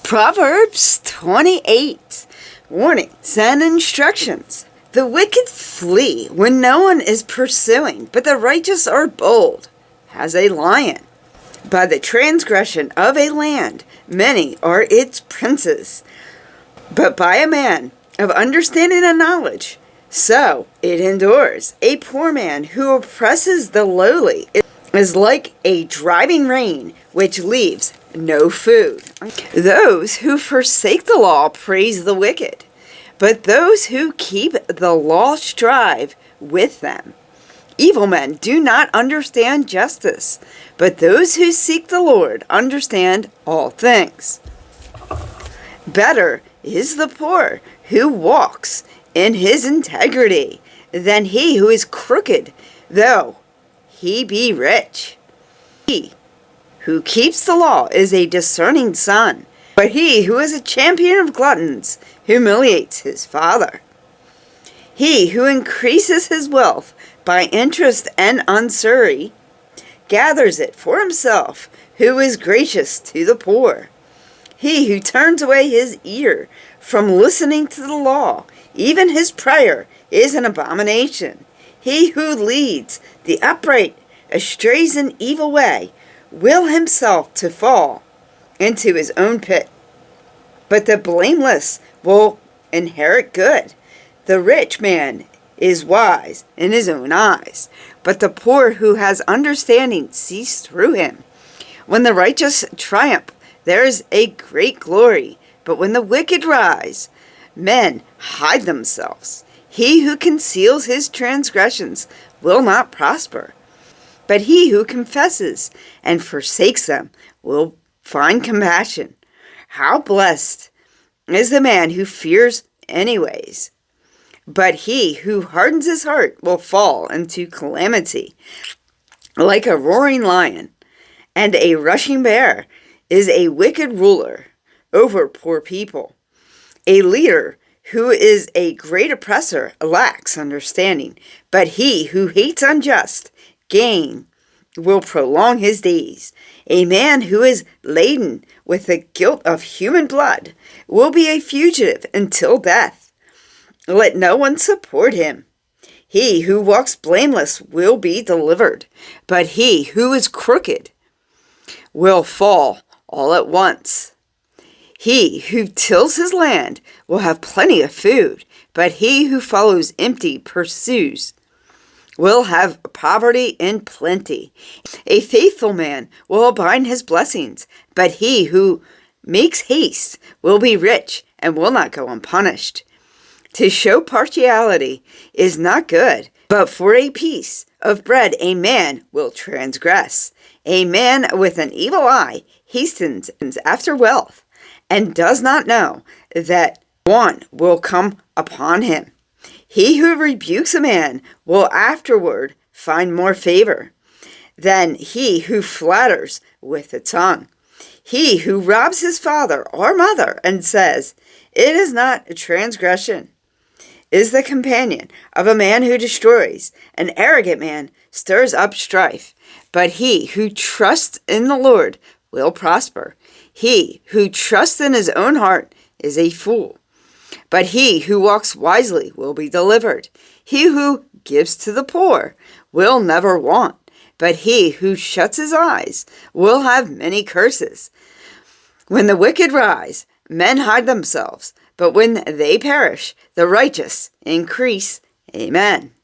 Proverbs 28. Warnings and instructions. The wicked flee when no one is pursuing, but the righteous are bold as a lion. By the transgression of a land, many are its princes. But by a man of understanding and knowledge, so it endures. A poor man who oppresses the lowly is like a driving rain which leaves no food. Those who forsake the law praise the wicked, but those who keep the law strive with them. Evil men do not understand justice, but those who seek the Lord understand all things. Better is the poor who walks in his integrity than he who is crooked, though he be rich. He who keeps the law is a discerning son, but he who is a champion of gluttons humiliates his father. He who increases his wealth by interest and usury gathers it for himself, who is gracious to the poor. He who turns away his ear from listening to the law, even his prayer is an abomination. He who leads the upright astray an evil way will himself to fall into his own pit. But the blameless will inherit good. The rich man is wise in his own eyes, but the poor who has understanding sees through him. When the righteous triumph, there is a great glory, but when the wicked rise, men hide themselves. He who conceals his transgressions will not prosper, but he who confesses and forsakes them will find compassion. How blessed is the man who fears anyways, but he who hardens his heart will fall into calamity. Like a roaring lion and a rushing bear is a wicked ruler over poor people. A leader who is a great oppressor lacks understanding, but he who hates unjust gain will prolong his days. A man who is laden with the guilt of human blood will be a fugitive until death. Let no one support him. He who walks blameless will be delivered, but he who is crooked will fall all at once. He who tills his land will have plenty of food, but he who follows empty pursues will have poverty in plenty. A faithful man will abide his blessings, but he who makes haste will be rich and will not go unpunished. To show partiality is not good, but for a piece of bread a man will transgress. A man with an evil eye hastens after wealth, and does not know that one will come upon him. He who rebukes a man will afterward find more favor than he who flatters with the tongue. He who robs his father or mother and says, "It is not a transgression," is the companion of a man who destroys. An arrogant man stirs up strife, but he who trusts in the Lord will prosper. He who trusts in his own heart is a fool, but he who walks wisely will be delivered. He who gives to the poor will never want, but he who shuts his eyes will have many curses. When the wicked rise, men hide themselves, but when they perish, the righteous increase. Amen.